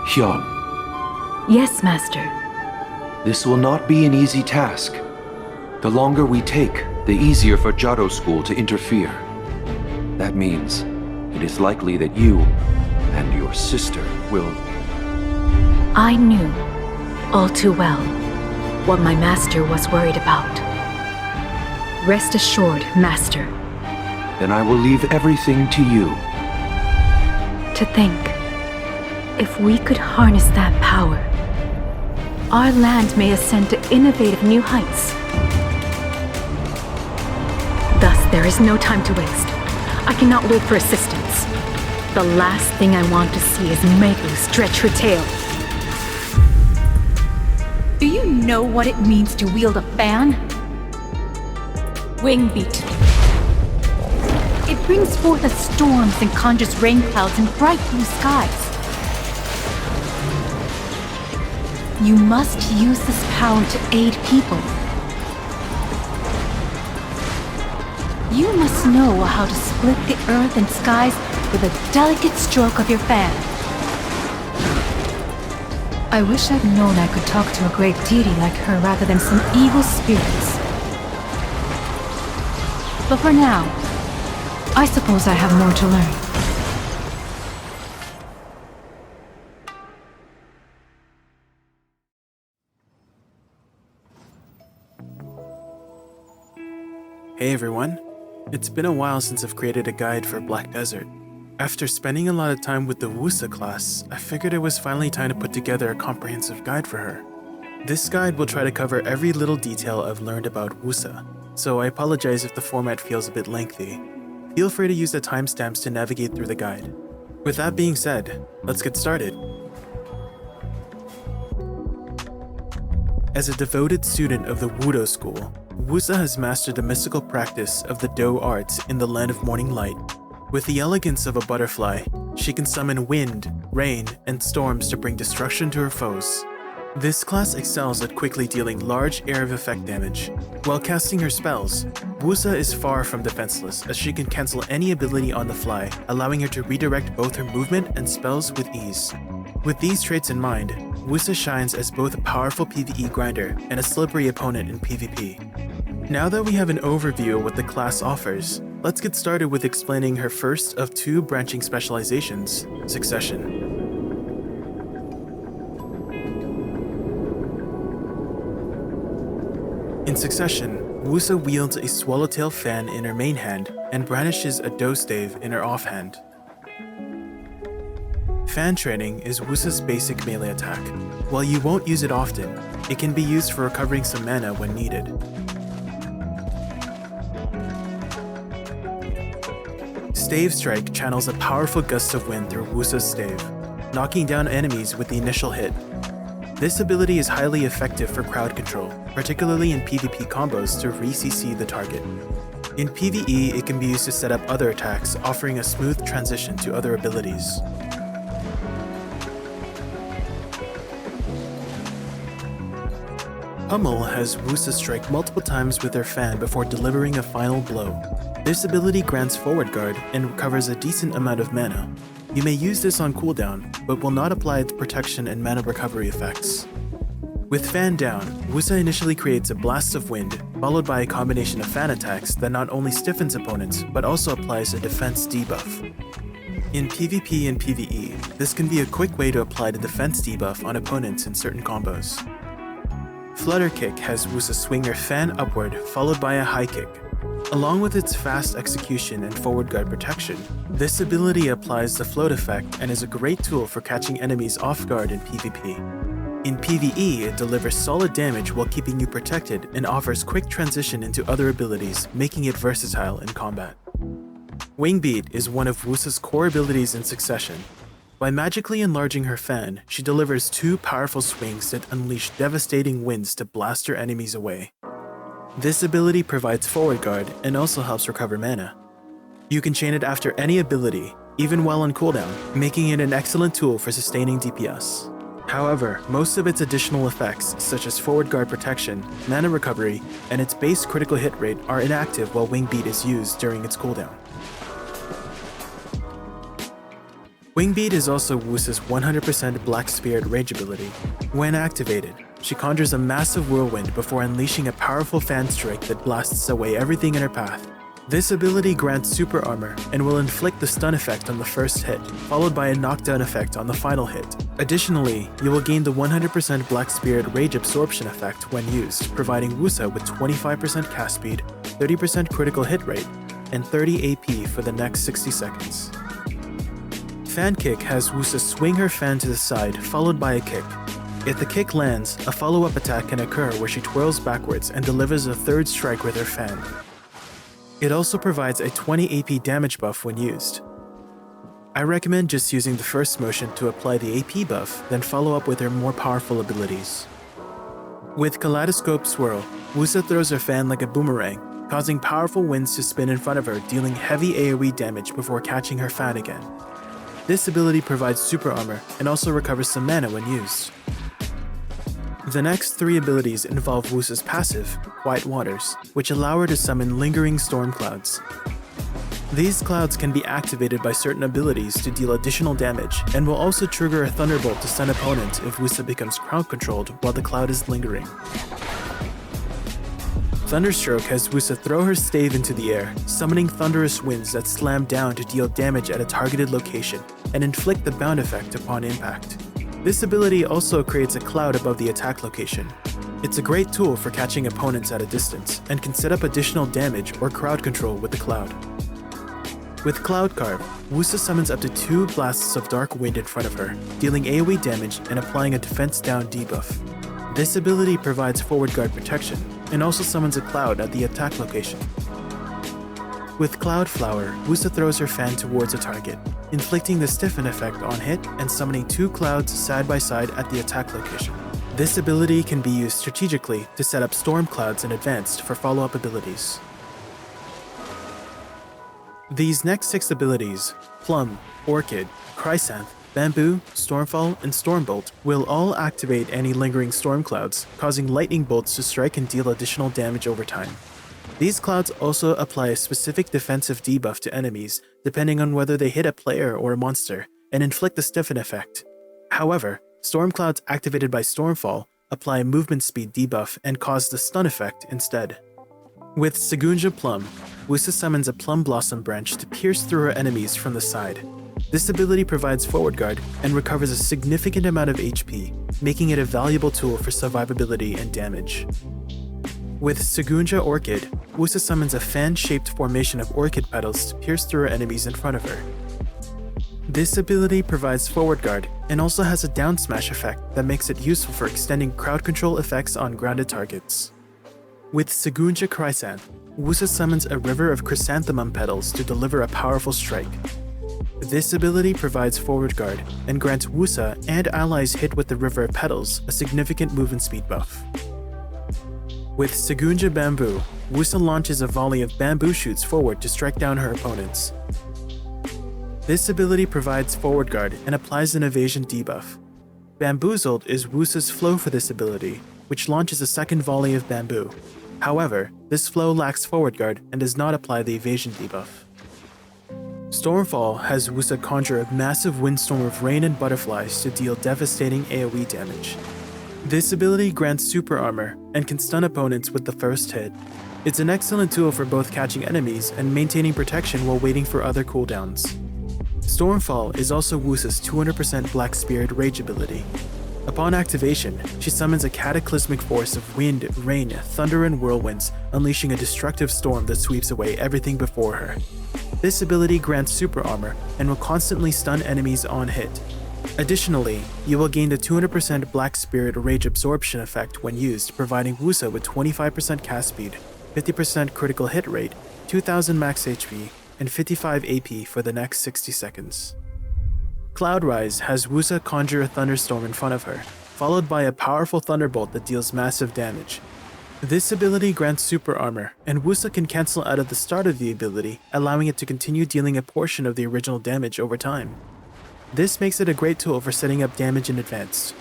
Hyun, Yes, Master. this will not be an easy task. The longer we take, the easier for Jado School to interfere. That means it is likely that you and your sister will... I knew, all too well, what my master was worried about. Rest assured, Master. Then I will leave everything to you. To think, if we could harness that power, our land may ascend to innovative new heights. Thus, there is no time to waste. I cannot wait for assistance. The last thing I want to see is Megu stretch her tail. Do you know what it means to wield a fan? Wing beat. It brings forth the storms and conjures rain clouds and bright blue skies. You must use this power to aid people. You must know how to split the earth and skies with a delicate stroke of your fan. I wish I'd known I could talk to a great deity like her rather than some evil spirits. But for now, I suppose I have more to learn. Hey everyone, it's been a while since I've created a guide for Black Desert. After spending a lot of time with the Woosa class, I figured it was finally time to put together a comprehensive guide for her. This guide will try to cover every little detail I've learned about Woosa, so I apologize if the format feels a bit lengthy. Feel free to use the timestamps to navigate through the guide. With that being said, let's get started. As a devoted student of the Wudo school, Woosa has mastered the mystical practice of the Do arts in the land of morning light. With the elegance of a butterfly, she can summon wind, rain, and storms to bring destruction to her foes. This class excels at quickly dealing large area of effect damage. While casting her spells, Woosa is far from defenseless as she can cancel any ability on the fly, allowing her to redirect both her movement and spells with ease. With these traits in mind, Woosa shines as both a powerful PvE grinder and a slippery opponent in PvP. Now that we have an overview of what the class offers, let's get started with explaining her first of two branching specializations, Succession. In Succession, Woosa wields a swallowtail fan in her main hand and brandishes a Do stave in her offhand. Fan training is Woosa's basic melee attack. While you won't use it often, it can be used for recovering some mana when needed. Stave Strike channels a powerful gust of wind through Woosa's stave, knocking down enemies with the initial hit. This ability is highly effective for crowd control, particularly in PvP combos to re-CC the target. In PvE, it can be used to set up other attacks, offering a smooth transition to other abilities. Pummel has Woosa strike multiple times with her fan before delivering a final blow. This ability grants forward guard and recovers a decent amount of mana. You may use this on cooldown, but will not apply its protection and mana recovery effects. With fan down, Woosa initially creates a blast of wind, followed by a combination of fan attacks that not only stiffens opponents, but also applies a defense debuff. In PvP and PvE, this can be a quick way to apply the defense debuff on opponents in certain combos. Flutter Kick has Woosa swing her fan upward, followed by a high kick. Along with its fast execution and forward guard protection, this ability applies the float effect and is a great tool for catching enemies off guard in PvP. In PvE, it delivers solid damage while keeping you protected and offers quick transition into other abilities, making it versatile in combat. Wing Beat is one of Woosa's core abilities in Succession. By magically enlarging her fan, she delivers two powerful swings that unleash devastating winds to blast her enemies away. This ability provides forward guard and also helps recover mana. You can chain it after any ability, even while on cooldown, making it an excellent tool for sustaining DPS. However, most of its additional effects, such as forward guard protection, mana recovery, and its base critical hit rate are inactive while Wing Beat is used during its cooldown. Wing Beat is also Woosa's 100% Black Spirit Rage ability. When activated, she conjures a massive whirlwind before unleashing a powerful fan strike that blasts away everything in her path. This ability grants super armor and will inflict the stun effect on the first hit, followed by a knockdown effect on the final hit. Additionally, you will gain the 100% Black Spirit Rage absorption effect when used, providing Woosa with 25% cast speed, 30% critical hit rate, and 30 AP for the next 60 seconds. Fan Kick has Woosa swing her fan to the side, followed by a kick. If the kick lands, a follow-up attack can occur where she twirls backwards and delivers a third strike with her fan. It also provides a 20 AP damage buff when used. I recommend just using the first motion to apply the AP buff, then follow up with her more powerful abilities. With Kaleidoscope Swirl, Woosa throws her fan like a boomerang, causing powerful winds to spin in front of her, dealing heavy AoE damage before catching her fan again. This ability provides super armor and also recovers some mana when used. The next three abilities involve Woosa's passive, White Waters, which allow her to summon lingering storm clouds. These clouds can be activated by certain abilities to deal additional damage, and will also trigger a Thunderbolt to stun opponents if Woosa becomes crowd controlled while the cloud is lingering. Thunderstroke has Woosa throw her stave into the air, summoning thunderous winds that slam down to deal damage at a targeted location and inflict the bound effect upon impact. This ability also creates a cloud above the attack location. It's a great tool for catching opponents at a distance and can set up additional damage or crowd control with the cloud. With Cloud Carve, Woosa summons up to 2 blasts of dark wind in front of her, dealing AoE damage and applying a defense down debuff. This ability provides forward guard protection, and also summons a cloud at the attack location. With Cloud Flower, Woosa throws her fan towards a target, inflicting the stiffen effect on hit and summoning 2 clouds side by side at the attack location. This ability can be used strategically to set up storm clouds in advance for follow-up abilities. These next 6 abilities, Plum, Orchid, Chrysanth, Bamboo, Stormfall, and Stormbolt, will all activate any lingering storm clouds, causing lightning bolts to strike and deal additional damage over time. These clouds also apply a specific defensive debuff to enemies, depending on whether they hit a player or a monster, and inflict the stiffen effect. However, storm clouds activated by Stormfall apply a movement speed debuff and cause the stun effect instead. With Segunja Plum, Woosa summons a Plum Blossom branch to pierce through her enemies from the side. This ability provides forward guard and recovers a significant amount of HP, making it a valuable tool for survivability and damage. With Segunja Orchid, Woosa summons a fan-shaped formation of orchid petals to pierce through her enemies in front of her. This ability provides forward guard and also has a down smash effect that makes it useful for extending crowd control effects on grounded targets. With Segunja Chrysanth, Woosa summons a river of chrysanthemum petals to deliver a powerful strike. This ability provides forward guard and grants Woosa and allies hit with the river of petals a significant movement speed buff. With Segunja Bamboo, Woosa launches a volley of bamboo shoots forward to strike down her opponents. This ability provides forward guard and applies an evasion debuff. Bamboozled is Woosa's flow for this ability, which launches a second volley of bamboo. However, this flow lacks forward guard and does not apply the evasion debuff. Stormfall has Woosa conjure a massive windstorm of rain and butterflies to deal devastating AoE damage. This ability grants super armor and can stun opponents with the first hit. It's an excellent tool for both catching enemies and maintaining protection while waiting for other cooldowns. Stormfall is also Woosa's 200% Black Spirit Rage ability. Upon activation, she summons a cataclysmic force of wind, rain, thunder, and whirlwinds, unleashing a destructive storm that sweeps away everything before her. This ability grants super armor and will constantly stun enemies on hit. Additionally, you will gain the 200% Black Spirit Rage absorption effect when used, providing Woosa with 25% cast speed, 50% critical hit rate, 2000 max HP, and 55 AP for the next 60 seconds. Cloudrise has Woosa conjure a thunderstorm in front of her, followed by a powerful thunderbolt that deals massive damage. This ability grants super armor, and Woosa can cancel out at the start of the ability, allowing it to continue dealing a portion of the original damage over time. This makes it a great tool for setting up damage in advance.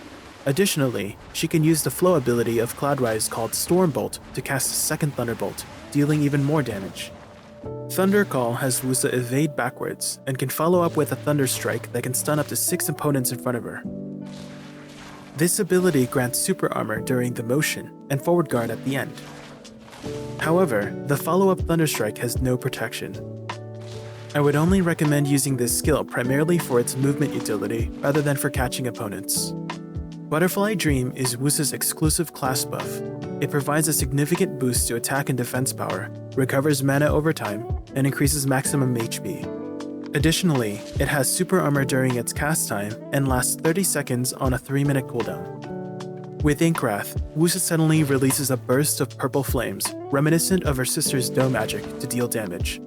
Additionally, she can use the flow ability of Cloudrise called Stormbolt to cast a second thunderbolt, dealing even more damage. Thunder Call has Woosa evade backwards and can follow up with a Thunder Strike that can stun up to 6 opponents in front of her. This ability grants super armor during the motion and forward guard at the end. However, the follow-up Thunder Strike has no protection. I would only recommend using this skill primarily for its movement utility rather than for catching opponents. Butterfly Dream is Woosa's exclusive class buff. It provides a significant boost to attack and defense power, recovers mana over time, and increases maximum HP. Additionally, it has super armor during its cast time and lasts 30 seconds on a 3-minute cooldown. With Inkwrath, Woosa suddenly releases a burst of purple flames, reminiscent of her sister's Dough magic, to deal damage.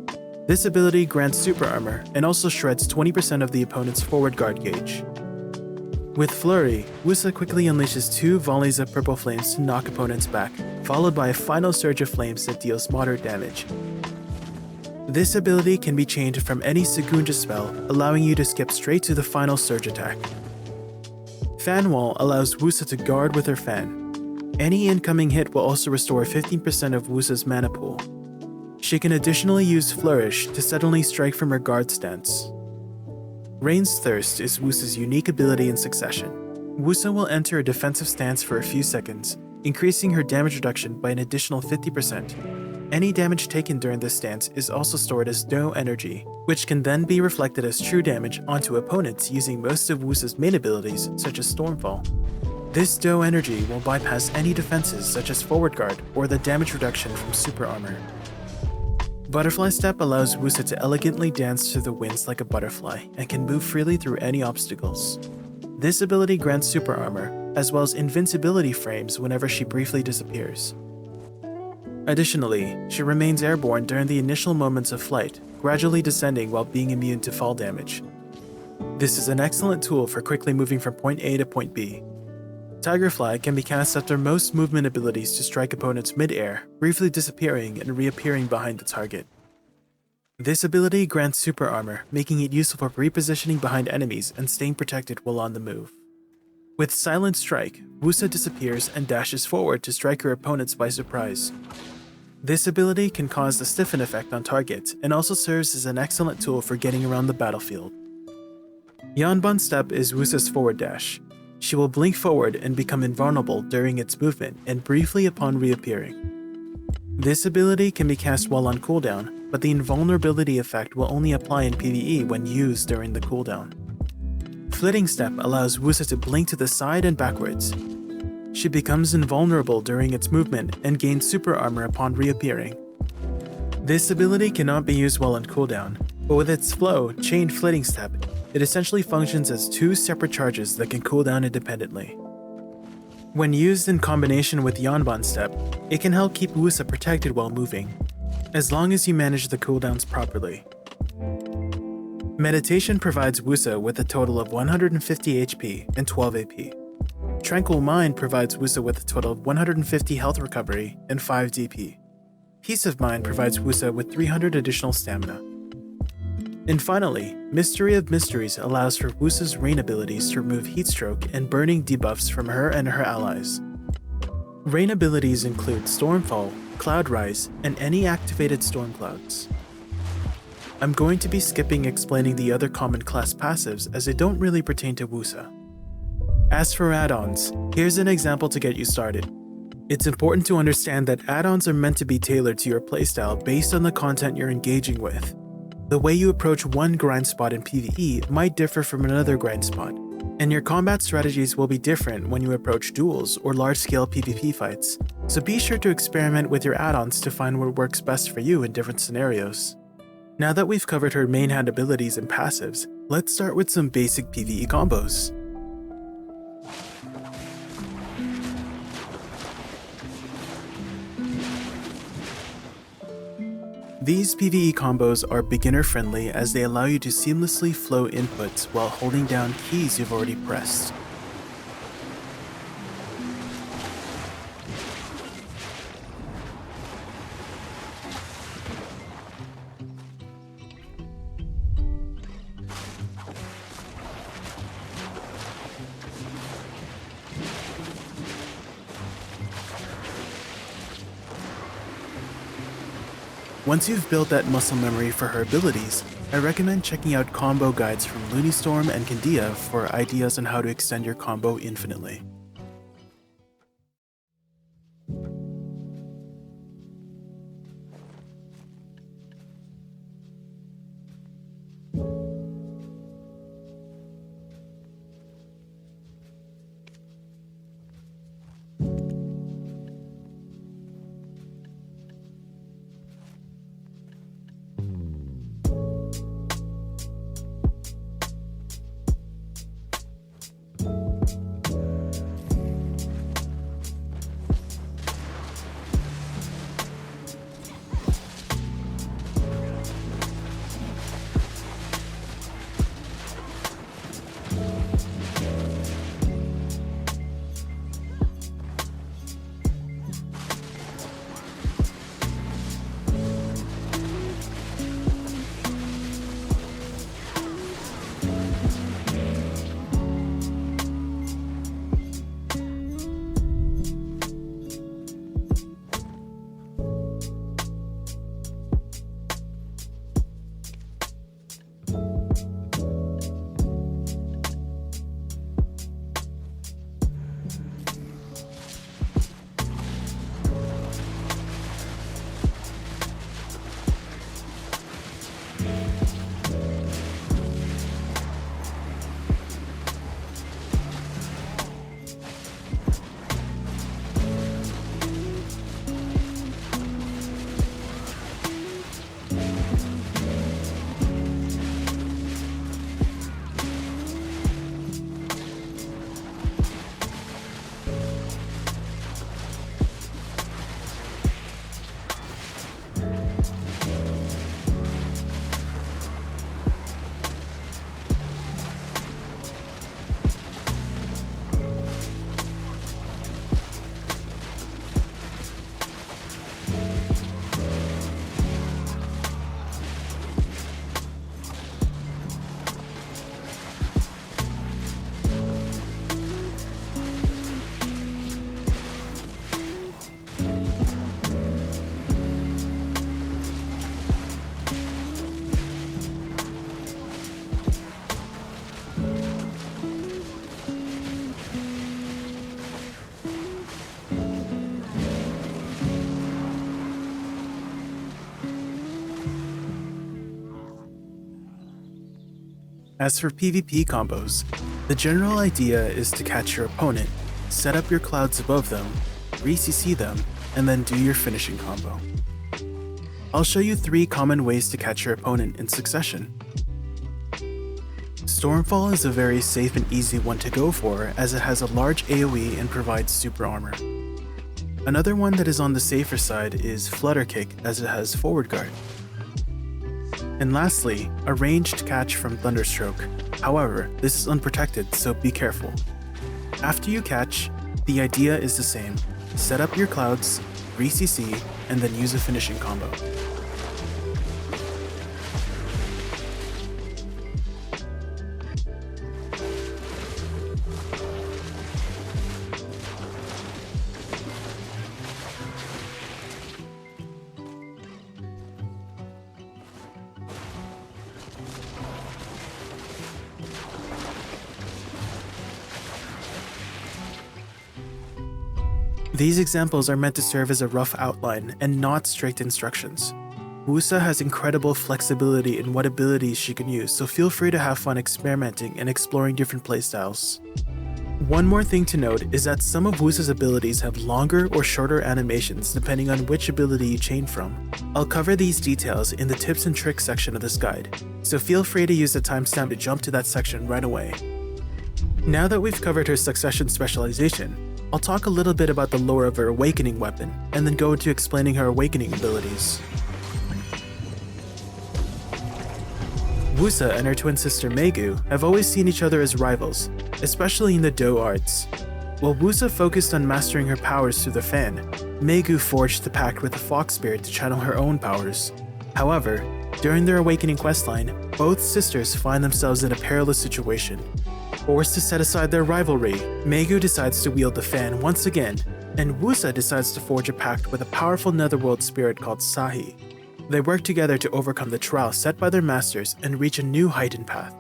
This ability grants super armor and also shreds 20% of the opponent's forward guard gauge. With Flurry, Woosa quickly unleashes 2 volleys of purple flames to knock opponents back, followed by a final surge of flames that deals moderate damage. This ability can be chained from any Segunja spell, allowing you to skip straight to the final surge attack. Fan Wall allows Woosa to guard with her fan. Any incoming hit will also restore 15% of Woosa's mana pool. She can additionally use Flourish to suddenly strike from her guard stance. Rain's Thirst is Woosa's unique ability in succession. Woosa will enter a defensive stance for a few seconds, increasing her damage reduction by an additional 50%. Any damage taken during this stance is also stored as Dough energy, which can then be reflected as true damage onto opponents using most of Woosa's main abilities, such as Stormfall. This Dough energy will bypass any defenses such as forward guard or the damage reduction from super armor. Butterfly Step allows Woosa to elegantly dance through the winds like a butterfly and can move freely through any obstacles. This ability grants super armor, as well as invincibility frames whenever she briefly disappears. Additionally, she remains airborne during the initial moments of flight, gradually descending while being immune to fall damage. This is an excellent tool for quickly moving from point A to point B. Tigerfly can be cast after most movement abilities to strike opponents mid-air, briefly disappearing and reappearing behind the target. This ability grants super armor, making it useful for repositioning behind enemies and staying protected while on the move. With Silent Strike, Woosa disappears and dashes forward to strike her opponents by surprise. This ability can cause the stiffen effect on targets and also serves as an excellent tool for getting around the battlefield. Yanban Step is Woosa's forward dash. She will blink forward and become invulnerable during its movement and briefly upon reappearing. This ability can be cast while on cooldown, but the invulnerability effect will only apply in PvE when used during the cooldown. Flitting Step allows Woosa to blink to the side and backwards. She becomes invulnerable during its movement and gains super armor upon reappearing. This ability cannot be used while on cooldown, but with its flow, Chained Flitting Step, it essentially functions as 2 separate charges that can cool down independently. When used in combination with Yanban Step, it can help keep Woosa protected while moving, as long as you manage the cooldowns properly. Meditation provides Woosa with a total of 150 HP and 12 AP. Tranquil Mind provides Woosa with a total of 150 health recovery and 5 DP. Peace of Mind provides Woosa with 300 additional stamina. And finally, Mystery of Mysteries allows for Woosa's rain abilities to remove heatstroke and burning debuffs from her and her allies. Rain abilities include Stormfall, Cloud Rise, and any activated storm clouds. I'm going to be skipping explaining the other common class passives as they don't really pertain to Woosa. As for add-ons, here's an example to get you started. It's important to understand that add-ons are meant to be tailored to your playstyle based on the content you're engaging with. The way you approach one grind spot in PvE might differ from another grind spot, and your combat strategies will be different when you approach duels or large-scale PvP fights, so be sure to experiment with your add-ons to find what works best for you in different scenarios. Now that we've covered her main hand abilities and passives, let's start with some basic PvE combos. These PvE combos are beginner-friendly as they allow you to seamlessly flow inputs while holding down keys you've already pressed. Once you've built that muscle memory for her abilities, I recommend checking out combo guides from Loonystorm and Candia for ideas on how to extend your combo infinitely. As for PvP combos, the general idea is to catch your opponent, set up your clouds above them, re-CC them, and then do your finishing combo. I'll show you 3 common ways to catch your opponent in succession. Stormfall is a very safe and easy one to go for as it has a large AoE and provides super armor. Another one that is on the safer side is Flutter Kick as it has forward guard. And lastly, a ranged catch from Thunderstroke. However, this is unprotected, so be careful. After you catch, the idea is the same. Set up your clouds, re-CC, and then use a finishing combo. These examples are meant to serve as a rough outline and not strict instructions. Woosa has incredible flexibility in what abilities she can use, so feel free to have fun experimenting and exploring different playstyles. One more thing to note is that some of Woosa's abilities have longer or shorter animations depending on which ability you chain from. I'll cover these details in the tips and tricks section of this guide, so feel free to use the timestamp to jump to that section right away. Now that we've covered her succession specialization, I'll talk a little bit about the lore of her awakening weapon, and then go into explaining her awakening abilities. Woosa and her twin sister Megu have always seen each other as rivals, especially in the Do arts. While Woosa focused on mastering her powers through the fan, Megu forged the pact with the Fox Spirit to channel her own powers. However, during their awakening questline, both sisters find themselves in a perilous situation. Forced to set aside their rivalry, Megu decides to wield the fan once again, and Woosa decides to forge a pact with a powerful netherworld spirit called Sahi. They work together to overcome the trial set by their masters and reach a new heightened path.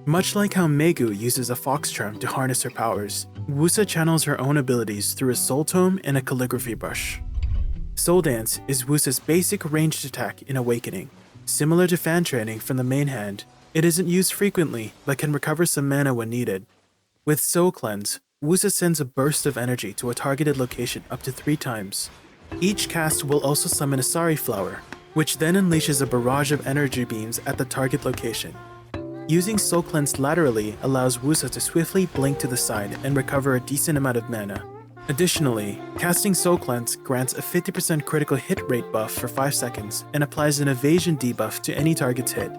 Much like how Megu uses a fox charm to harness her powers, Woosa channels her own abilities through a soul tome and a calligraphy brush. Soul Dance is Woosa's basic ranged attack in Awakening. Similar to fan training from the main hand, it isn't used frequently but can recover some mana when needed. With Soul Cleanse, Woosa sends a burst of energy to a targeted location up to 3 times. Each cast will also summon a Sari Flower, which then unleashes a barrage of energy beams at the target location. Using Soul Cleanse laterally allows Woosa to swiftly blink to the side and recover a decent amount of mana. Additionally, casting Soul Cleanse grants a 50% critical hit rate buff for 5 seconds and applies an evasion debuff to any target's hit.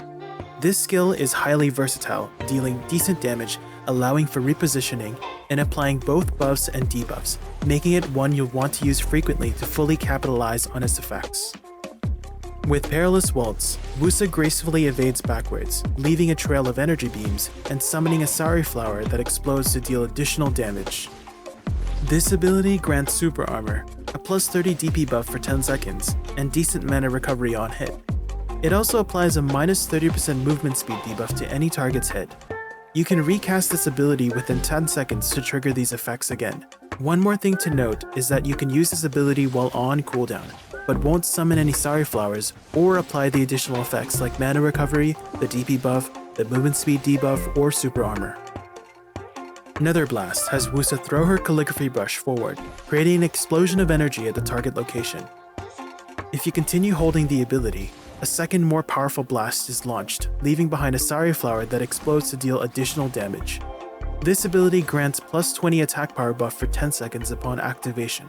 This skill is highly versatile, dealing decent damage, allowing for repositioning, and applying both buffs and debuffs, making it one you'll want to use frequently to fully capitalize on its effects. With Perilous Waltz, Woosa gracefully evades backwards, leaving a trail of energy beams and summoning a Sari Flower that explodes to deal additional damage. This ability grants Super Armor, a plus 30 DP buff for 10 seconds, and decent mana recovery on hit. It also applies a minus 30% movement speed debuff to any target's hit. You can recast this ability within 10 seconds to trigger these effects again. One more thing to note is that you can use this ability while on cooldown, but won't summon any Sari Flowers or apply the additional effects like mana recovery, the DP buff, the movement speed debuff, or Super Armor. Nether Blast has Woosa throw her calligraphy brush forward, creating an explosion of energy at the target location. If you continue holding the ability, a second more powerful blast is launched, leaving behind a Sari Flower that explodes to deal additional damage. This ability grants plus 20 attack power buff for 10 seconds upon activation.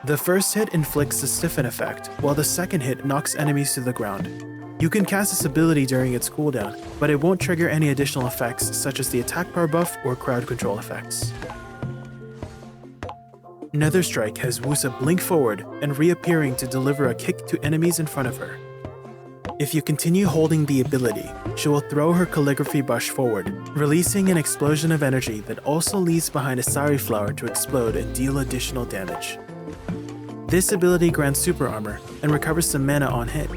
The first hit inflicts a stiffen effect, while the second hit knocks enemies to the ground. You can cast this ability during its cooldown, but it won't trigger any additional effects such as the attack power buff or crowd control effects. Nether Strike has Woosa blink forward and reappearing to deliver a kick to enemies in front of her. If you continue holding the ability, she will throw her calligraphy brush forward, releasing an explosion of energy that also leaves behind a Sari Flower to explode and deal additional damage. This ability grants Super Armor and recovers some mana on hit.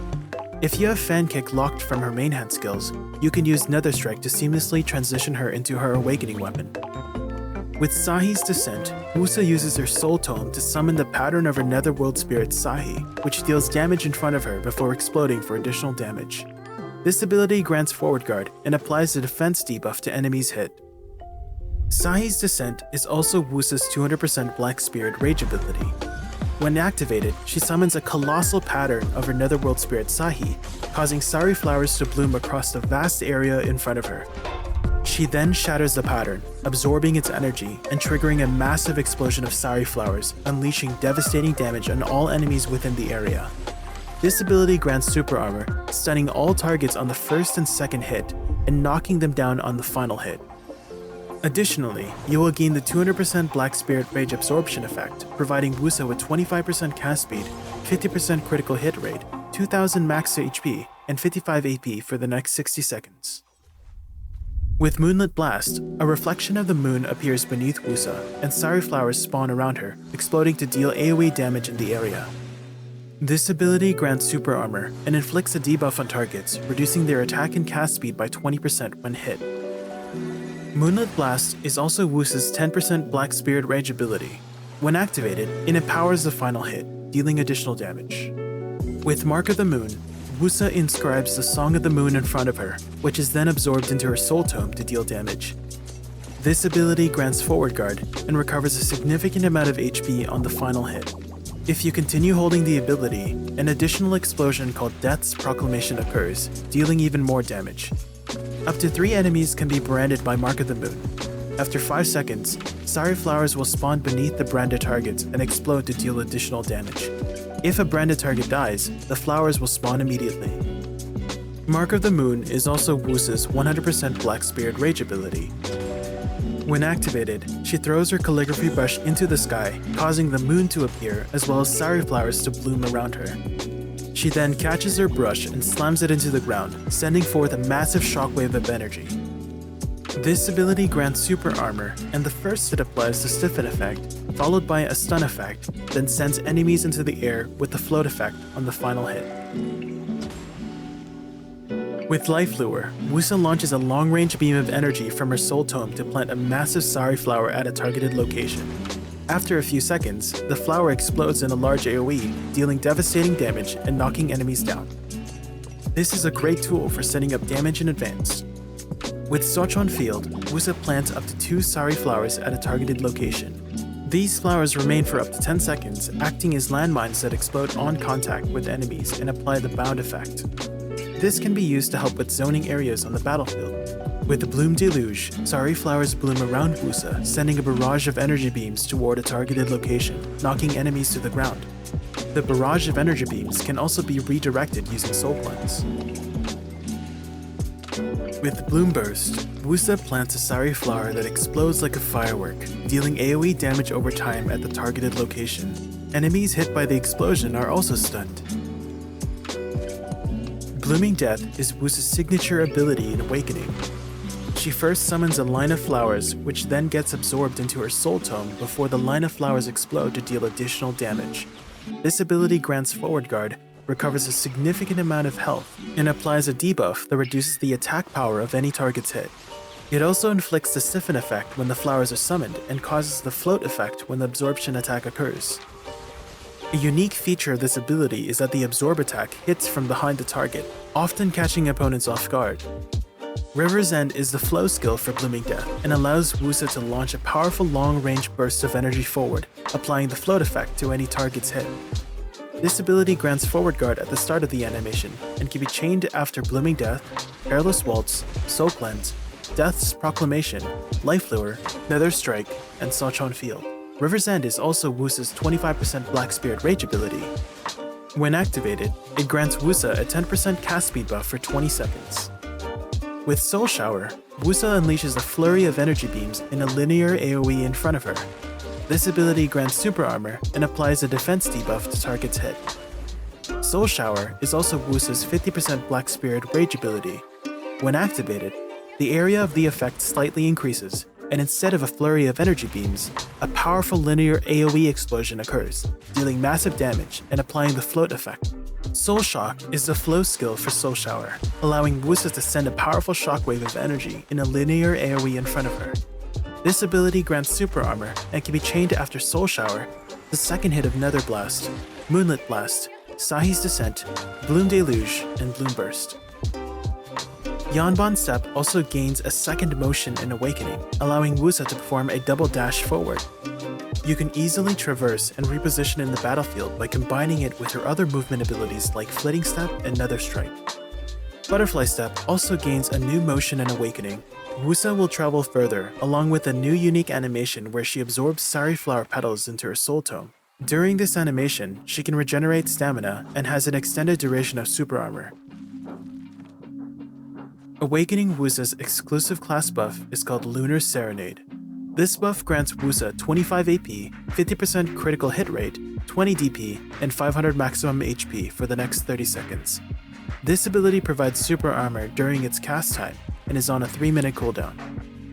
If you have Fan Kick locked from her main hand skills, you can use Nether Strike to seamlessly transition her into her Awakening weapon. With Sahi's Descent, Woosa uses her Soul Tome to summon the pattern of her Netherworld Spirit Sahi, which deals damage in front of her before exploding for additional damage. This ability grants Forward Guard and applies a defense debuff to enemies hit. Sahi's Descent is also Woosa's 200% Black Spirit Rage ability. When activated, she summons a colossal pattern of her Netherworld Spirit Sahi, causing Sari Flowers to bloom across the vast area in front of her. She then shatters the pattern, absorbing its energy and triggering a massive explosion of Sari Flowers, unleashing devastating damage on all enemies within the area. This ability grants Super Armor, stunning all targets on the first and second hit, and knocking them down on the final hit. Additionally, you will gain the 200% Black Spirit Rage Absorption effect, providing Woosa with 25% cast speed, 50% critical hit rate, 2000 max HP, and 55 AP for the next 60 seconds. With Moonlit Blast, a reflection of the moon appears beneath Woosa, and Sari Flowers spawn around her, exploding to deal AoE damage in the area. This ability grants Super Armor and inflicts a debuff on targets, reducing their attack and cast speed by 20% when hit. Moonlit Blast is also Woosa's 10% Black Spirit Rage ability. When activated, it empowers the final hit, dealing additional damage. With Mark of the Moon, Woosa inscribes the Song of the Moon in front of her, which is then absorbed into her Soul Tome to deal damage. This ability grants Forward Guard and recovers a significant amount of HP on the final hit. If you continue holding the ability, an additional explosion called Death's Proclamation occurs, dealing even more damage. Up to 3 enemies can be branded by Mark of the Moon. After 5 seconds, Sari Flowers will spawn beneath the branded targets and explode to deal additional damage. If a branded target dies, the flowers will spawn immediately. Mark of the Moon is also Woosa's 100% Black Spirit Rage ability. When activated, she throws her calligraphy brush into the sky, causing the moon to appear as well as Sari Flowers to bloom around her. She then catches her brush and slams it into the ground, sending forth a massive shockwave of energy. This ability grants Super Armor, and the first hit applies the Stiffen effect, followed by a Stun effect, then sends enemies into the air with the Float effect on the final hit. With Life Lure, Woosa launches a long-range beam of energy from her Soul Tome to plant a massive Sari flower at a targeted location. After a few seconds, the flower explodes in a large AoE, dealing devastating damage and knocking enemies down. This is a great tool for setting up damage in advance. With Sochon Field, Woosa plants up to 2 Sari flowers at a targeted location. These flowers remain for up to 10 seconds, acting as landmines that explode on contact with enemies and apply the bound effect. This can be used to help with zoning areas on the battlefield. With the Bloom Deluge, Sari flowers bloom around Woosa, sending a barrage of energy beams toward a targeted location, knocking enemies to the ground. The barrage of energy beams can also be redirected using Soul Cleanse. With Bloom Burst, Woosa plants a Sari flower that explodes like a firework, dealing AoE damage over time at the targeted location. Enemies hit by the explosion are also stunned. Blooming Death is Woosa's signature ability in Awakening. She first summons a line of flowers, which then gets absorbed into her Soul Tome before the line of flowers explode to deal additional damage. This ability grants Forward Guard, recovers a significant amount of health, and applies a debuff that reduces the attack power of any target's hit. It also inflicts the Stiffen effect when the flowers are summoned and causes the Float effect when the absorption attack occurs. A unique feature of this ability is that the absorb attack hits from behind the target, often catching opponents off guard. River's End is the flow skill for Blooming Death and allows Woosa to launch a powerful long-range burst of energy forward, applying the float effect to any target's hit. This ability grants Forward Guard at the start of the animation and can be chained after Blooming Death, Perilous Waltz, Soul Cleanse, Death's Proclamation, Life Lure, Nether Strike, and Sochon Field. River's End is also Woosa's 25% Black Spirit Rage ability. When activated, it grants Woosa a 10% cast speed buff for 20 seconds. With Soul Shower, Woosa unleashes a flurry of energy beams in a linear AoE in front of her. This ability grants super armor and applies a defense debuff to target's hit. Soul Shower is also Woosa's 50% Black Spirit Rage ability. When activated, the area of the effect slightly increases, and instead of a flurry of energy beams, a powerful linear AoE explosion occurs, dealing massive damage and applying the float effect. Soul Shock is the flow skill for Soul Shower, allowing Woosa to send a powerful shockwave of energy in a linear AoE in front of her. This ability grants super armor and can be chained after Soul Shower, the second hit of Nether Blast, Moonlit Blast, Sahi's Descent, Bloom Deluge, and Bloom Burst. Yanban Step also gains a second motion in Awakening, allowing Woosa to perform a double dash forward. You can easily traverse and reposition in the battlefield by combining it with her other movement abilities like Flitting Step and Nether Strike. Butterfly Step also gains a new motion in Awakening. Woosa will travel further, along with a new unique animation where she absorbs Sari flower petals into her Soul Tome. During this animation, she can regenerate stamina and has an extended duration of super armor. Awakening Woosa's exclusive class buff is called Lunar Serenade. This buff grants Woosa 25 AP, 50% critical hit rate, 20 DP, and 500 maximum HP for the next 30 seconds. This ability provides super armor during its cast time and is on a 3-minute cooldown.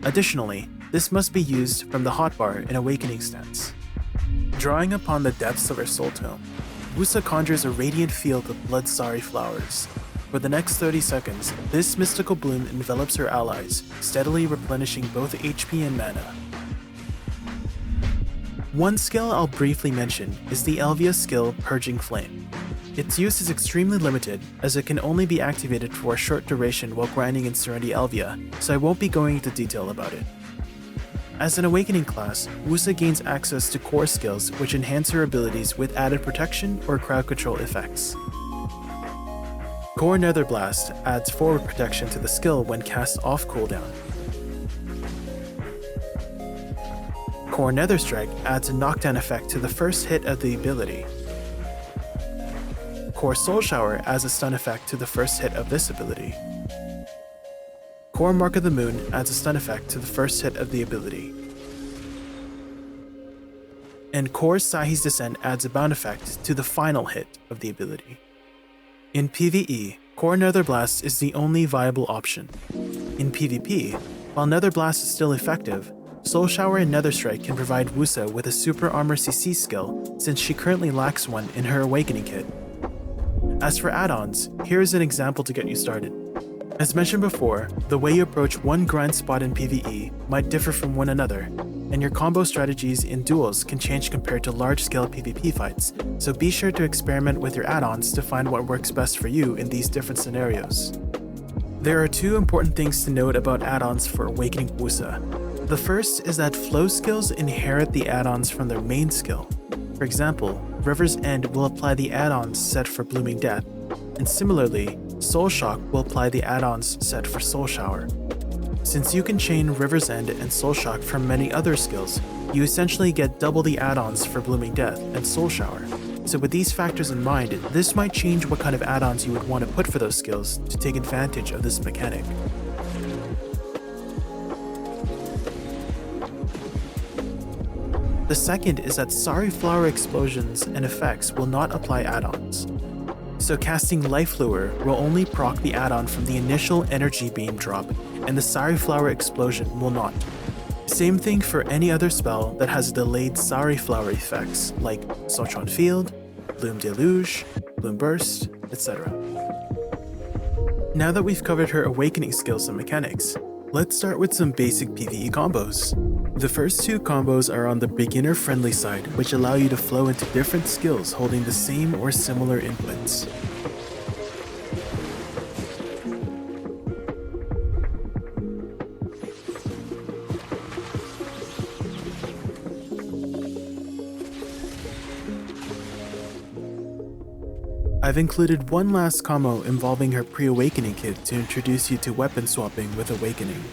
Additionally, this must be used from the hotbar in Awakening stance. Drawing upon the depths of her Soul Tome, Woosa conjures a radiant field of blood Sari flowers. For the next 30 seconds, this mystical bloom envelops her allies, steadily replenishing both HP and mana. One skill I'll briefly mention is the Elvia skill Purging Flame. Its use is extremely limited, as it can only be activated for a short duration while grinding in Serenity Elvia, so I won't be going into detail about it. As an Awakening class, Woosa gains access to core skills which enhance her abilities with added protection or crowd control effects. Core Nether Blast adds forward protection to the skill when cast off cooldown. Core Nether Strike adds a knockdown effect to the first hit of the ability. Core Soul Shower adds a stun effect to the first hit of this ability. Core Mark of the Moon adds a stun effect to the first hit of the ability. And Core Sahi's Descent adds a bound effect to the final hit of the ability. In PvE, Core Nether Blast is the only viable option. In PvP, while Nether Blast is still effective, Soul Shower and Nether Strike can provide Woosa with a super armor CC skill since she currently lacks one in her Awakening kit. As for add-ons, here is an example to get you started. As mentioned before, the way you approach one grind spot in PvE might differ from one another, and your combo strategies in duels can change compared to large-scale PvP fights, so be sure to experiment with your add-ons to find what works best for you in these different scenarios. There are two important things to note about add-ons for Awakening Woosa. The first is that flow skills inherit the add-ons from their main skill. For example, River's End will apply the add-ons set for Blooming Death, and similarly, Soul Shock will apply the add-ons set for Soul Shower. Since you can chain River's End and Soul Shock from many other skills, you essentially get double the add-ons for Blooming Death and Soul Shower. So with these factors in mind, this might change what kind of add-ons you would want to put for those skills to take advantage of this mechanic. The second is that Sorry Flower explosions and effects will not apply add-ons. So casting Life Lure will only proc the add-on from the initial energy beam drop, and the Sorry Flower explosion will not. Same thing for any other spell that has delayed Sorry Flower effects like Sochon Field, Bloom Deluge, Bloom Burst, etc. Now that we've covered her awakening skills and mechanics, let's start with some basic PvE combos. The first two combos are on the beginner-friendly side, which allow you to flow into different skills holding the same or similar inputs. I've included one last combo involving her pre-awakening kit to introduce you to weapon swapping with awakening.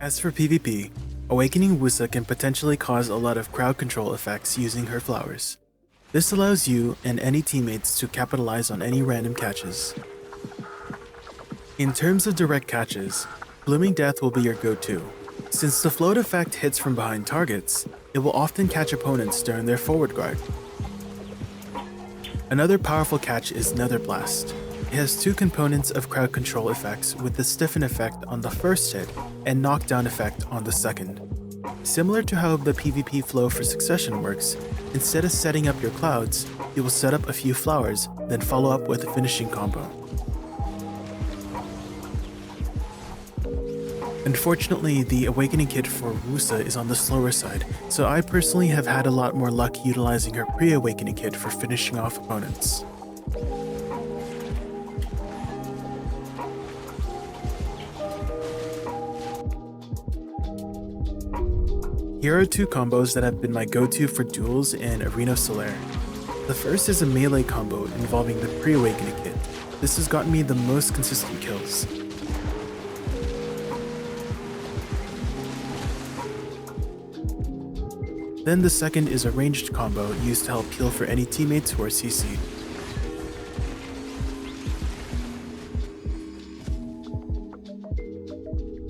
As for PvP, Awakening Woosa can potentially cause a lot of crowd control effects using her flowers. This allows you and any teammates to capitalize on any random catches. In terms of direct catches, Blooming Death will be your go-to. Since the float effect hits from behind targets, It will often catch opponents during their forward guard. Another powerful catch is Nether Blast. It has two components of crowd control effects with the stiffen effect on the first hit and knockdown effect on the second. Similar to how the PvP flow for Succession works, instead of setting up your clouds, you will set up a few flowers, then follow up with a finishing combo. Unfortunately, the Awakening kit for Woosa is on the slower side, so I personally have had a lot more luck utilizing her pre-Awakening kit for finishing off opponents. Here are two combos that have been my go-to for duels in Arena Solaire. The first is a melee combo involving the pre-Awakening kit. This has gotten me the most consistent kills. Then the second is a ranged combo used to help heal for any teammates who are CC'd.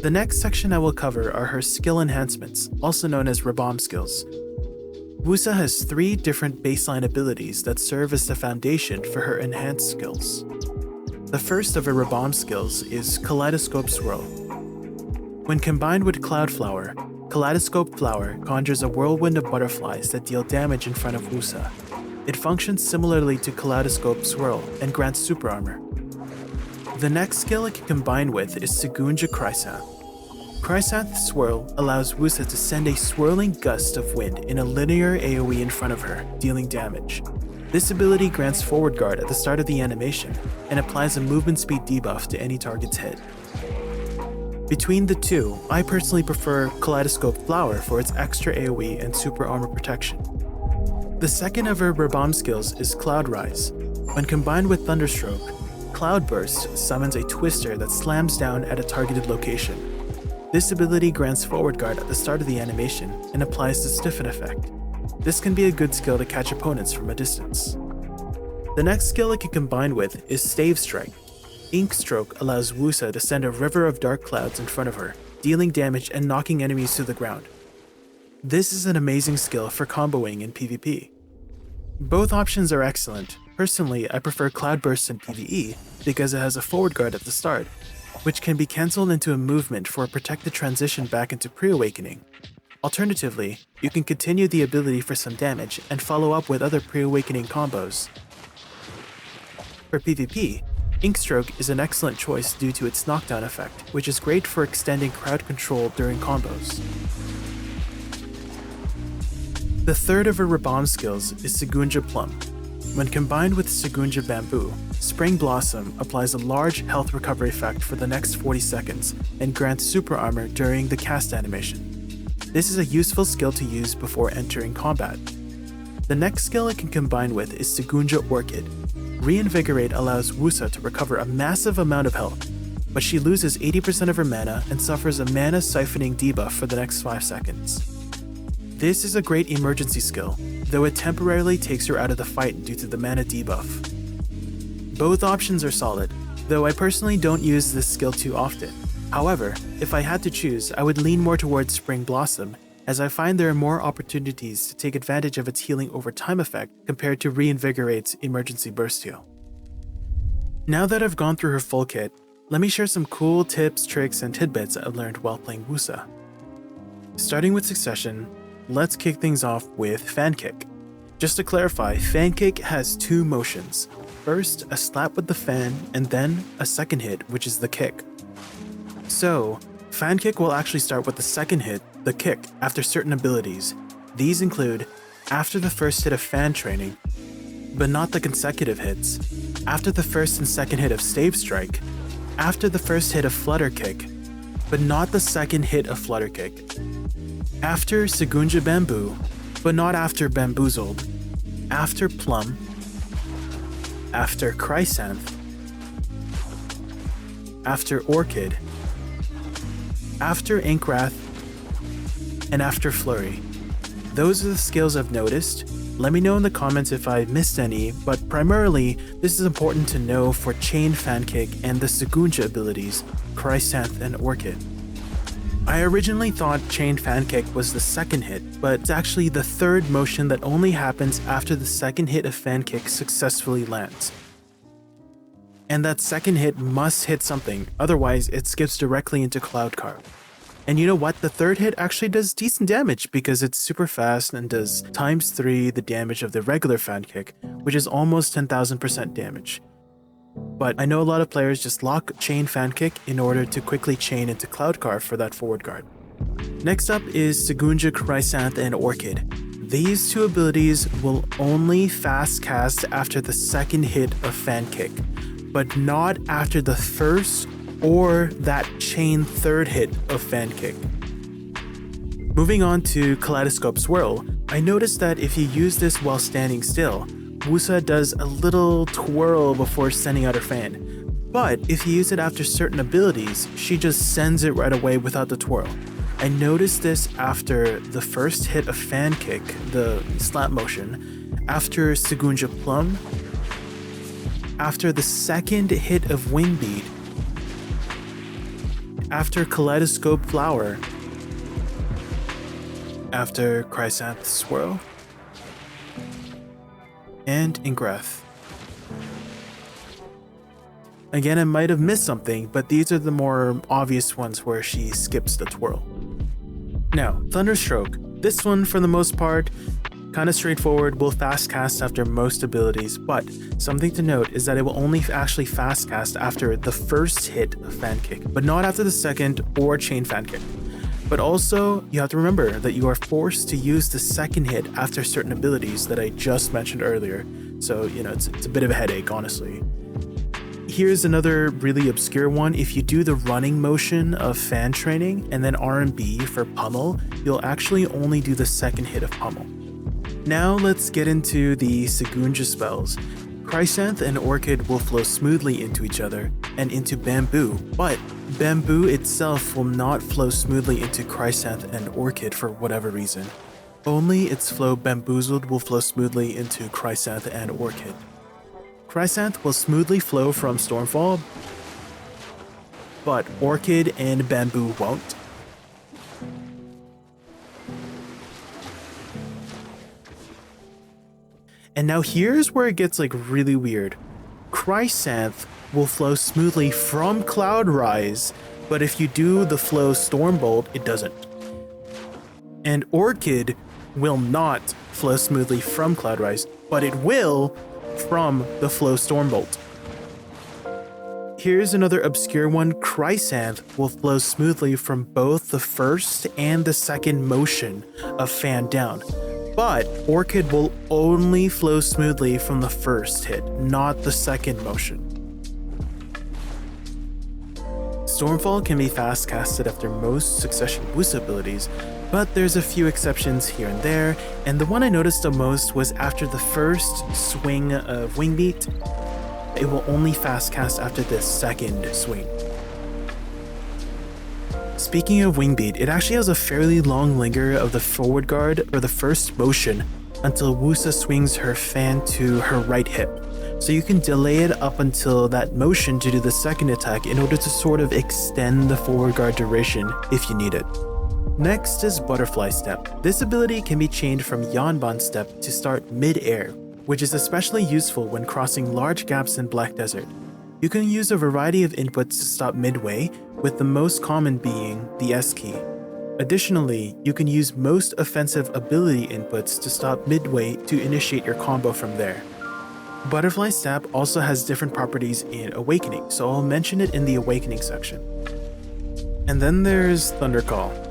The next section I will cover are her skill enhancements, also known as Rabam Skills. Woosa has 3 different baseline abilities that serve as the foundation for her enhanced skills. The first of her Rabam skills is Kaleidoscope Swirl. When combined with Cloud Flower, Kaleidoscope Flower conjures a whirlwind of butterflies that deal damage in front of Woosa. It functions similarly to Kaleidoscope Swirl and grants super armor. The next skill it can combine with is Segunja Chrysanth. Chrysanth Swirl allows Woosa to send a swirling gust of wind in a linear AoE in front of her, dealing damage. This ability grants forward guard at the start of the animation and applies a movement speed debuff to any target's hit. Between the two, I personally prefer Kaleidoscope Flower for its extra AoE and super armor protection. The second of her Rabam skills is Cloud Rise. When combined with Thunderstroke, Cloud Burst summons a twister that slams down at a targeted location. This ability grants forward guard at the start of the animation and applies the stiffen effect. This can be a good skill to catch opponents from a distance. The next skill it can combine with is Stave Strike. Ink Stroke allows Woosa to send a river of dark clouds in front of her, dealing damage and knocking enemies to the ground. This is an amazing skill for comboing in PvP. Both options are excellent. Personally, I prefer Cloudburst in PvE because it has a forward guard at the start, which can be cancelled into a movement for a protected transition back into pre-awakening. Alternatively, you can continue the ability for some damage and follow up with other pre-awakening combos. For PvP, Inkstroke is an excellent choice due to its knockdown effect, which is great for extending crowd control during combos. The third of her Rabam skills is Segunja Plum. When combined with Segunja Bamboo, Spring Blossom applies a large health recovery effect for the next 40 seconds and grants super armor during the cast animation. This is a useful skill to use before entering combat. The next skill it can combine with is Segunja Orchid. Reinvigorate allows Woosa to recover a massive amount of health, but she loses 80% of her mana and suffers a mana siphoning debuff for the next 5 seconds. This is a great emergency skill, though it temporarily takes her out of the fight due to the mana debuff. Both options are solid, though I personally don't use this skill too often. However, if I had to choose, I would lean more towards Spring Blossom, as I find there are more opportunities to take advantage of its healing over time effect compared to Reinvigorate's emergency burst heal. Now that I've gone through her full kit, let me share some cool tips, tricks, and tidbits I've learned while playing Woosa. Starting with Succession, let's kick things off with Fan Kick. Just to clarify, Fan Kick has 2 motions. First, a slap with the fan, and then a second hit, which is the kick. So, Fan Kick will actually start with the second hit, the kick, after certain abilities. These include after the first hit of Fan Training, but not the consecutive hits, after the first and second hit of Stave Strike, after the first hit of Flutter Kick, but not the second hit of Flutter Kick, after Segunja Bamboo, but not after Bamboozled, after Plum, after Chrysanth, after Orchid, after Inkwrath, and after Flurry. Those are the skills I've noticed. Let me know in the comments if I missed any, but primarily, this is important to know for Chain Fan Kick and the Segunja abilities, Chrysanth and Orchid. I originally thought chain fan kick was the second hit, but it's actually the third motion that only happens after the second hit of fan kick successfully lands. And that second hit must hit something, otherwise it skips directly into Cloud Carve. And you know what? The third hit actually does decent damage because it's super fast and does ×3 the damage of the regular fan kick, which is almost 10,000% damage. But I know a lot of players just lock chain fan kick in order to quickly chain into Cloud Carve for that forward guard. Next up is Sagunja, Chrysanth, and Orchid. These two abilities will only fast cast after the second hit of fan kick, but not after the first or that chain third hit of fan kick. Moving on to Kaleidoscope Swirl, I noticed that if you use this while standing still, Woosa does a little twirl before sending out her fan, but if you use it after certain abilities, she just sends it right away without the twirl. I noticed this after the first hit of fan kick, the slap motion, after Sagunja Plum, after the second hit of Wing Beat, after Kaleidoscope Flower, after Chrysanth Swirl, and Ingress. Again, I might have missed something, but these are the more obvious ones where she skips the twirl. Now, Thunderstroke. This one, for the most part, kind of straightforward, will fast cast after most abilities, but something to note is that it will only actually fast cast after the first hit of fan kick, but not after the second or chain fan kick. But also, you have to remember that you are forced to use the second hit after certain abilities that I just mentioned earlier, so it's a bit of a headache, honestly. Here's another really obscure one. If you do the running motion of fan training and then R&B for Pummel, you'll actually only do the second hit of Pummel. Now let's get into the Sagunja spells. Chrysanth and Orchid will flow smoothly into each other and into Bamboo, but Bamboo itself will not flow smoothly into Chrysanth and Orchid for whatever reason. Only its flow Bamboozled will flow smoothly into Chrysanth and Orchid. Chrysanth will smoothly flow from Stormfall, but Orchid and Bamboo won't. And now here's where it gets really weird. Chrysanth will flow smoothly from Cloud Rise, but if you do the flow Stormbolt, it doesn't. And Orchid will not flow smoothly from Cloud Rise, but it will from the flow Stormbolt. Here's another obscure one. Chrysanth will flow smoothly from both the first and the second motion of Fan Down, but Orchid will only flow smoothly from the first hit, not the second motion. Stormfall can be fast casted after most Succession Woosa abilities, but there's a few exceptions here and there, and the one I noticed the most was after the first swing of Wing Beat. It will only fast cast after the second swing. Speaking of Wing Beat, it actually has a fairly long linger of the forward guard or the first motion until Woosa swings her fan to her right hip. So you can delay it up until that motion to do the second attack in order to sort of extend the forward guard duration if you need it. Next is Butterfly Step. This ability can be chained from Yanban Step to start mid-air, which is especially useful when crossing large gaps in Black Desert. You can use a variety of inputs to stop midway, with the most common being the S key. Additionally, you can use most offensive ability inputs to stop midway to initiate your combo from there. Butterfly Step also has different properties in Awakening, so I'll mention it in the Awakening section. And then there's Thundercall.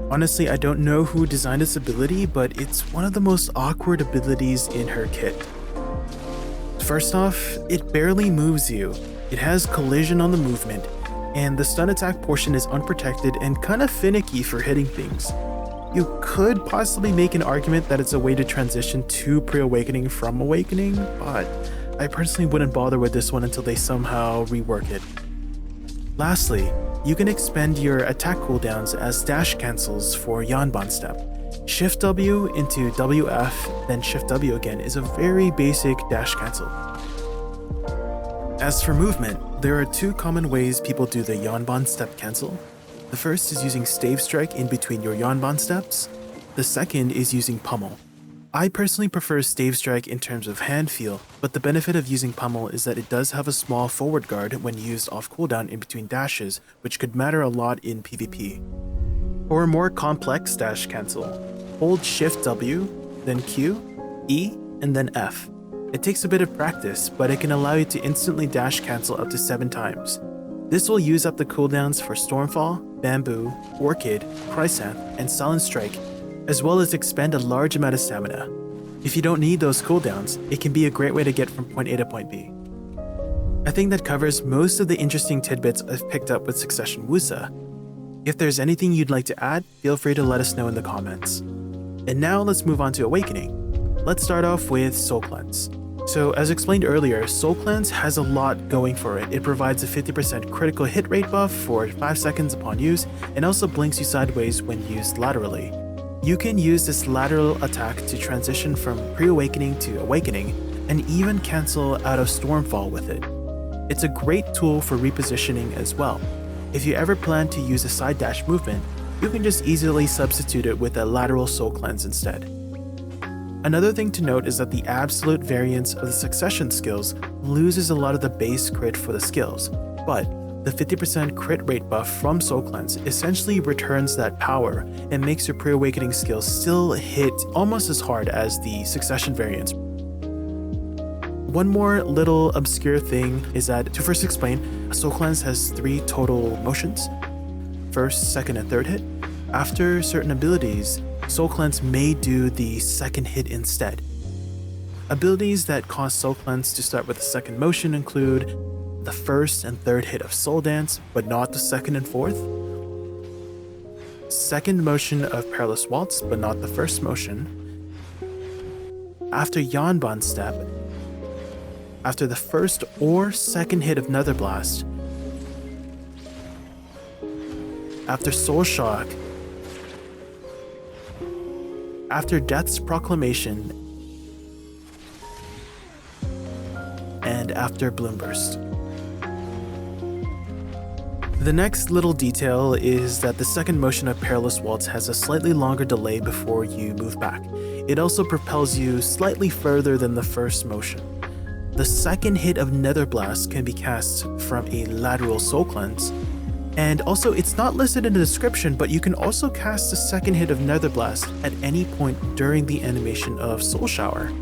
Honestly, I don't know who designed this ability, but it's one of the most awkward abilities in her kit. First off, it barely moves you. It has collision on the movement, and the stun attack portion is unprotected and kinda finicky for hitting things. You could possibly make an argument that it's a way to transition to pre-awakening from awakening, but I personally wouldn't bother with this one until they somehow rework it. Lastly, you can expend your attack cooldowns as dash cancels for Yanban Step. Shift W into WF, then Shift W again is a very basic dash cancel. As for movement, there are two common ways people do the Yanban Step cancel. The first is using Stave Strike in between your Yanban steps. The second is using Pummel. I personally prefer Stave Strike in terms of hand feel, but the benefit of using Pummel is that it does have a small forward guard when used off cooldown in between dashes, which could matter a lot in PvP. For a more complex dash cancel, hold Shift W, then Q, E, and then F. It takes a bit of practice, but it can allow you to instantly dash cancel up to 7 times. This will use up the cooldowns for Stormfall, Bamboo, Orchid, Chrysanth, and Silent Strike, as well as expend a large amount of stamina. If you don't need those cooldowns, it can be a great way to get from point A to point B. I think that covers most of the interesting tidbits I've picked up with Succession Woosa. If there's anything you'd like to add, feel free to let us know in the comments. And now let's move on to Awakening. Let's start off with Soul Cleanse. So as explained earlier, Soul Cleanse has a lot going for it. It provides a 50% critical hit rate buff for 5 seconds upon use, and also blinks you sideways when used laterally. You can use this lateral attack to transition from pre-awakening to awakening, and even cancel out of Stormfall with it. It's a great tool for repositioning as well. If you ever plan to use a side dash movement, you can just easily substitute it with a lateral Soul Cleanse instead. Another thing to note is that the absolute variance of the succession skills loses a lot of the base crit for the skills, but the 50% crit rate buff from Soul Cleanse essentially returns that power and makes your pre-awakening skills still hit almost as hard as the succession variants. One more little obscure thing is that, to first explain, Soul Cleanse has 3 total motions: first, second, and third hit. After certain abilities, Soul Cleanse may do the second hit instead. Abilities that cause Soul Cleanse to start with the second motion include the first and third hit of Soul Dance, but not the second and fourth. Second motion of Perilous Waltz, but not the first motion. After Yanban Step. After the first or second hit of Nether Blast. After Soul Shock. After Death's Proclamation. And after Bloom Burst. The next little detail is that the second motion of Perilous Waltz has a slightly longer delay before you move back. It also propels you slightly further than the first motion. The second hit of Nether Blast can be cast from a lateral Soul Cleanse, and also it's not listed in the description, but you can also cast the second hit of Nether Blast at any point during the animation of Soul Shower.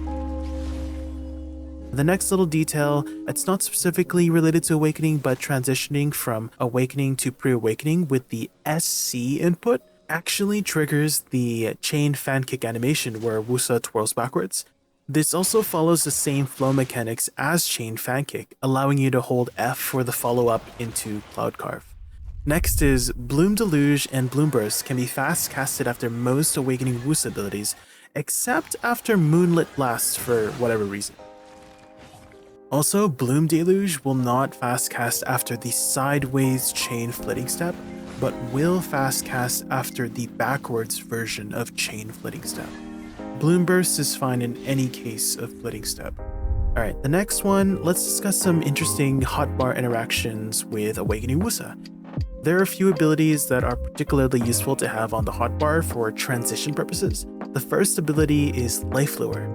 The next little detail, it's not specifically related to Awakening, but transitioning from Awakening to Pre-Awakening with the SC input actually triggers the chain fan kick animation where Woosa twirls backwards. This also follows the same flow mechanics as chain fan kick, allowing you to hold F for the follow-up into Cloud Carve. Next is Bloom Deluge and Bloom Burst can be fast casted after most Awakening Woosa abilities, except after Moonlit Blast for whatever reason. Also, Bloom Deluge will not fast cast after the sideways chain flitting step, but will fast cast after the backwards version of chain flitting step. Bloom Burst is fine in any case of flitting step. Alright, the next one, let's discuss some interesting hotbar interactions with Awakening Woosa. There are a few abilities that are particularly useful to have on the hotbar for transition purposes. The first ability is Life Lure.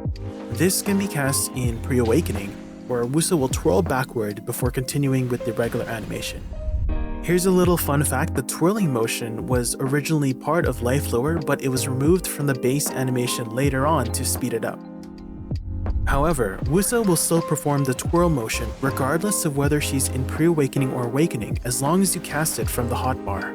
This can be cast in Pre-Awakening, where Woosa will twirl backward before continuing with the regular animation. Here's a little fun fact: the twirling motion was originally part of Life Lure, but it was removed from the base animation later on to speed it up. However, Woosa will still perform the twirl motion regardless of whether she's in Pre-Awakening or Awakening, as long as you cast it from the hotbar.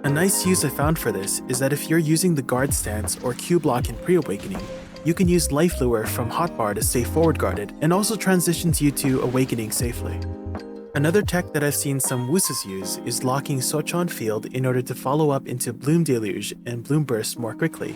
A nice use I found for this is that if you're using the guard stance or Q block in Pre-Awakening, you can use Life Lure from hotbar to stay forward guarded, and also transitions you to Awakening safely. Another tech that I've seen some Woosas use is locking Sochon Field in order to follow up into Bloom Deluge and Bloom Burst more quickly.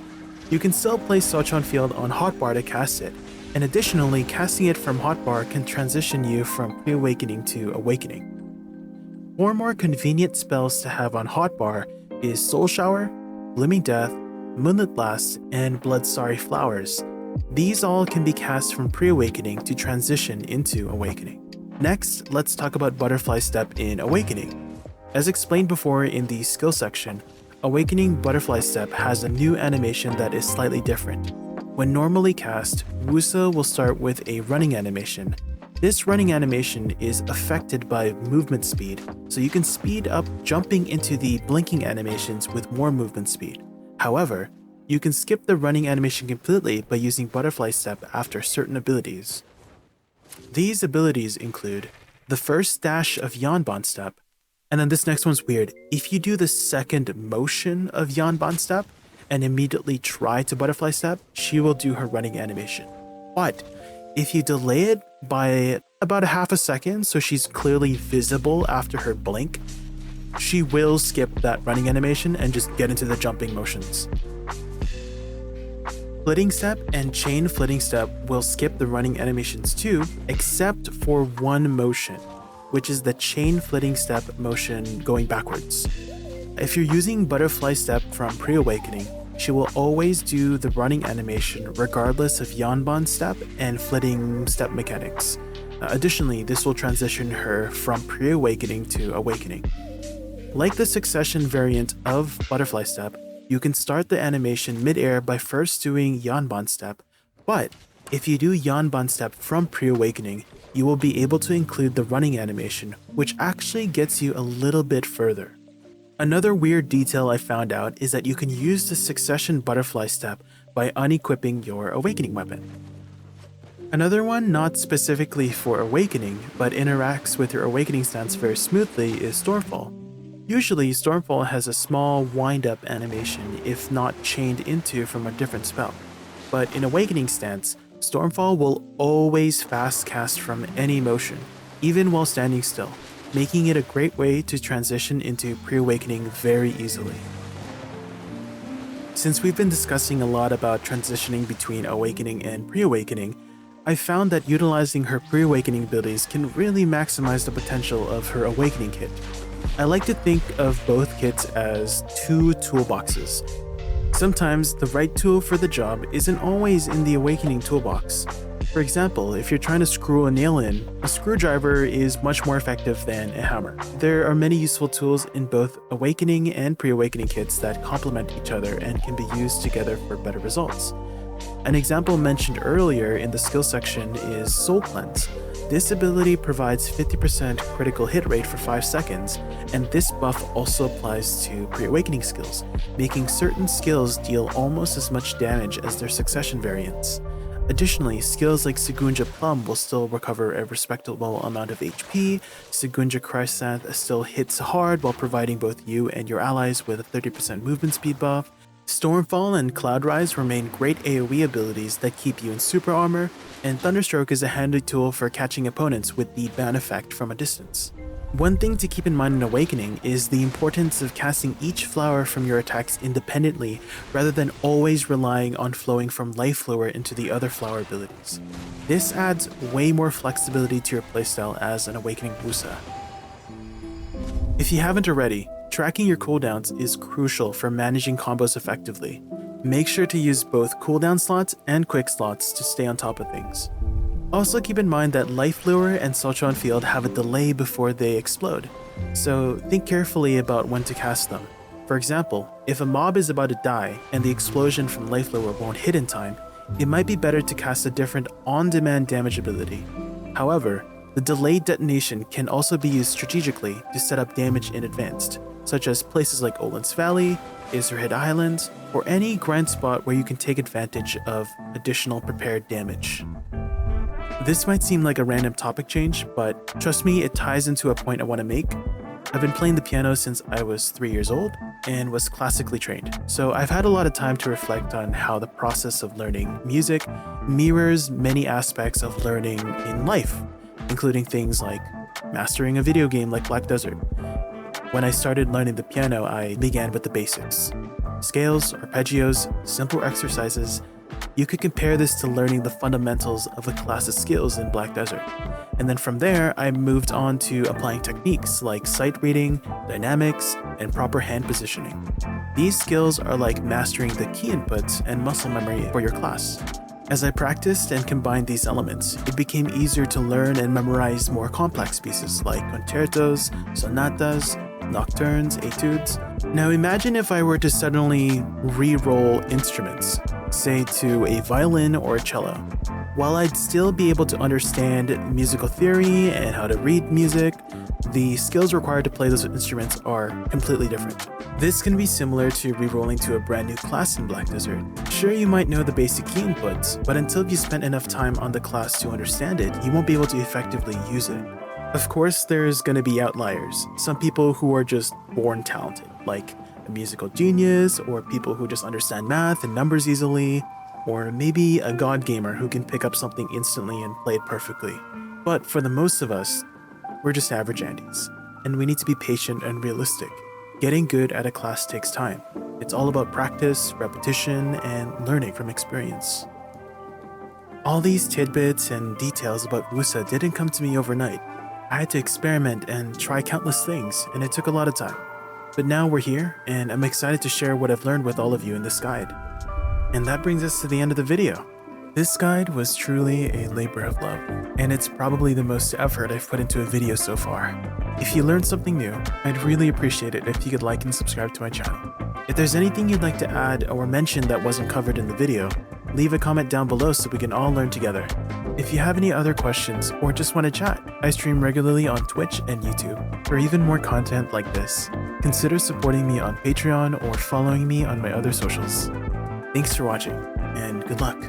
You can still place Sochon Field on hotbar to cast it, and additionally, casting it from hotbar can transition you from Pre-Awakening to Awakening. 4 more convenient spells to have on hotbar is Soul Shower, Blooming Death, Moonlit Blast, and Blood Sorry Flowers. These all can be cast from Pre-Awakening to transition into Awakening. Next, let's talk about Butterfly Step in Awakening. As explained before in the skill section, Awakening Butterfly Step has a new animation that is slightly different. When normally cast, Woosa will start with a running animation. This running animation is affected by movement speed, so you can speed up jumping into the blinking animations with more movement speed. However, you can skip the running animation completely by using Butterfly Step after certain abilities. These abilities include the first dash of Yanban Step, and then this next one's weird. If you do the second motion of Yanban Step and immediately try to Butterfly Step, she will do her running animation. But if you delay it by about a half a second so she's clearly visible after her blink, she will skip that running animation and just get into the jumping motions. Flitting Step and Chain Flitting Step will skip the running animations too, except for one motion, which is the Chain Flitting Step motion going backwards. If you're using Butterfly Step from Pre-Awakening, she will always do the running animation regardless of Yanban Step and Flitting Step mechanics. Additionally, this will transition her from Pre-Awakening to Awakening. Like the Succession variant of Butterfly Step, you can start the animation mid-air by first doing Yanban Step, but if you do Yanban Step from Pre-Awakening, you will be able to include the running animation, which actually gets you a little bit further. Another weird detail I found out is that you can use the Succession Butterfly Step by unequipping your Awakening weapon. Another one not specifically for Awakening, but interacts with your Awakening stance very smoothly is Stormfall. Usually, Stormfall has a small wind-up animation if not chained into from a different spell. But in Awakening stance, Stormfall will always fast cast from any motion, even while standing still, making it a great way to transition into Pre-Awakening very easily. Since we've been discussing a lot about transitioning between Awakening and Pre-Awakening, I found that utilizing her Pre-Awakening abilities can really maximize the potential of her Awakening kit. I like to think of both kits as two toolboxes. Sometimes the right tool for the job isn't always in the Awakening toolbox. For example, if you're trying to screw a nail in, a screwdriver is much more effective than a hammer. There are many useful tools in both Awakening and Pre-Awakening kits that complement each other and can be used together for better results. An example mentioned earlier in the skill section is Soul Cleanse. This ability provides 50% critical hit rate for 5 seconds, and this buff also applies to Pre-Awakening skills, making certain skills deal almost as much damage as their Succession variants. Additionally, skills like Segunja Plum will still recover a respectable amount of HP, Segunja Crescent still hits hard while providing both you and your allies with a 30% movement speed buff, Stormfall and Cloud Rise remain great AoE abilities that keep you in super armor, and Thunderstroke is a handy tool for catching opponents with the ban effect from a distance. One thing to keep in mind in Awakening is the importance of casting each flower from your attacks independently rather than always relying on flowing from Life Fluer into the other flower abilities. This adds way more flexibility to your playstyle as an Awakening Woosa. If you haven't already, tracking your cooldowns is crucial for managing combos effectively. Make sure to use both cooldown slots and quick slots to stay on top of things. Also keep in mind that Life Lure and Sultron Field have a delay before they explode, so think carefully about when to cast them. For example, if a mob is about to die and the explosion from Life Lure won't hit in time, it might be better to cast a different on-demand damage ability. However, the delayed detonation can also be used strategically to set up damage in advance, such as places like Olin's Valley, Izerhead Islands, or any grind spot where you can take advantage of additional prepared damage. This might seem like a random topic change, but trust me, it ties into a point I want to make. I've been playing the piano since I was 3 years old and was classically trained, so I've had a lot of time to reflect on how the process of learning music mirrors many aspects of learning in life, including things like mastering a video game like Black Desert. When I started learning the piano, I began with the basics. Scales, arpeggios, simple exercises. You could compare this to learning the fundamentals of a class of skills in Black Desert. And then from there, I moved on to applying techniques like sight reading, dynamics, and proper hand positioning. These skills are like mastering the key inputs and muscle memory for your class. As I practiced and combined these elements, it became easier to learn and memorize more complex pieces like concertos, sonatas, nocturnes, etudes. Now imagine if I were to suddenly re-roll instruments, say to a violin or a cello. While I'd still be able to understand musical theory and how to read music, the skills required to play those instruments are completely different. This can be similar to re-rolling to a brand new class in Black Desert. Sure, you might know the basic key inputs, but until you spent enough time on the class to understand it, you won't be able to effectively use it. Of course, there's gonna be outliers. Some people who are just born talented, like a musical genius, or people who just understand math and numbers easily, or maybe a god gamer who can pick up something instantly and play it perfectly. But for the most of us, we're just average Andes, and we need to be patient and realistic. Getting good at a class takes time. It's all about practice, repetition, and learning from experience. All these tidbits and details about Woosa didn't come to me overnight. I had to experiment and try countless things, and it took a lot of time. But now we're here, and I'm excited to share what I've learned with all of you in this guide. And that brings us to the end of the video. This guide was truly a labor of love, and it's probably the most effort I've put into a video so far. If you learned something new, I'd really appreciate it if you could like and subscribe to my channel. If there's anything you'd like to add or mention that wasn't covered in the video, leave a comment down below so we can all learn together. If you have any other questions or just want to chat, I stream regularly on Twitch and YouTube. For even more content like this, consider supporting me on Patreon or following me on my other socials. Thanks for watching, and good luck.